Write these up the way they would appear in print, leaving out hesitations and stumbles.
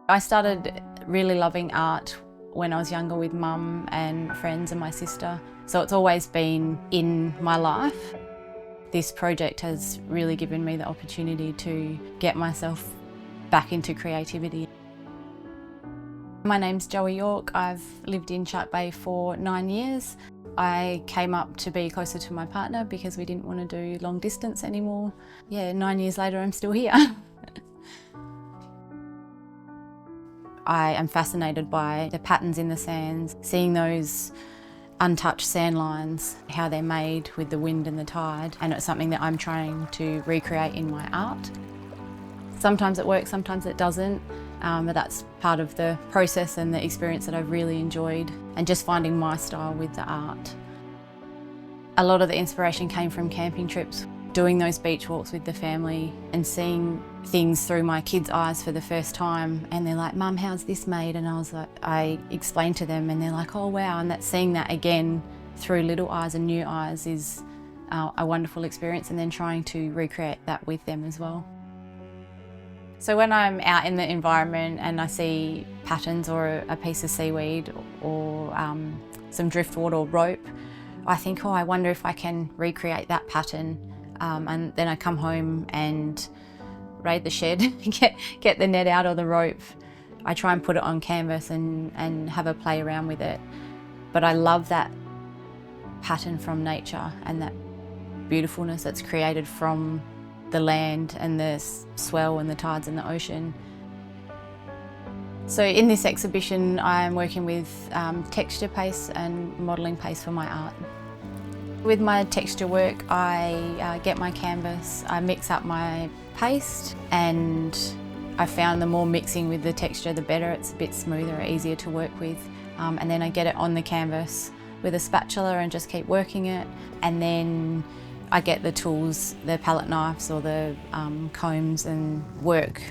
I started really loving art when I was younger with mum and friends and my sister, so it's always been in my life. This project has really given me the opportunity to get myself back into creativity. My name's Joey York. I've lived in Shark Bay for 9 years. I came up to be closer to my partner because we didn't want to do long distance anymore. Yeah, 9 years later I'm still here. I am fascinated by the patterns in the sands, seeing those untouched sand lines, how they're made with the wind and the tide, and it's something that I'm trying to recreate in my art. Sometimes it works, sometimes it doesn't, but that's part of the process and the experience that I've really enjoyed, and just finding my style with the art. A lot of the inspiration came from camping trips, doing those beach walks with the family and seeing things through my kids' eyes for the first time, and they're like, "Mum, how's this made?" And I explained to them and they're like, "Oh wow," and seeing that again through little eyes and new eyes is a wonderful experience, and then trying to recreate that with them as well. So when I'm out in the environment and I see patterns or a piece of seaweed or some driftwood or rope, I think, oh, I wonder if I can recreate that pattern. And then I come home and raid the shed, get the net out or the rope. I try and put it on canvas and have a play around with it. But I love that pattern from nature and that beautifulness that's created from the land and the swell and the tides in the ocean. So in this exhibition I'm working with texture paste and modelling paste for my art. With my texture work, I get my canvas, I mix up my paste, and I found the more mixing with the texture the better. It's a bit smoother, easier to work with. And then I get it on the canvas with a spatula and just keep working it. And then I get the tools, the palette knives or the combs, and work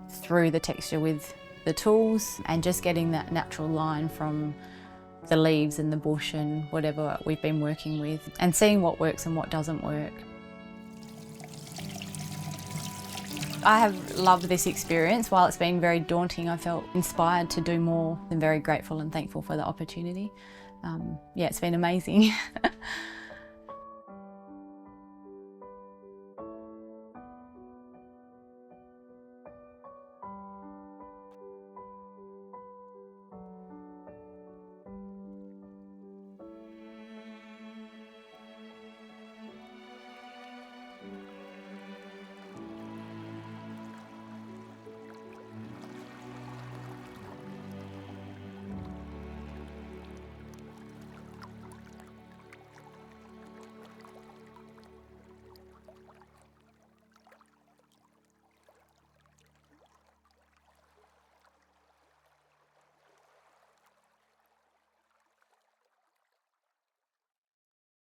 through the texture with the tools, and just getting that natural line from the leaves and the bush and whatever we've been working with, and seeing what works and what doesn't work. I have loved this experience. While it's been very daunting, I felt inspired to do more, and very grateful and thankful for the opportunity. Yeah, it's been amazing.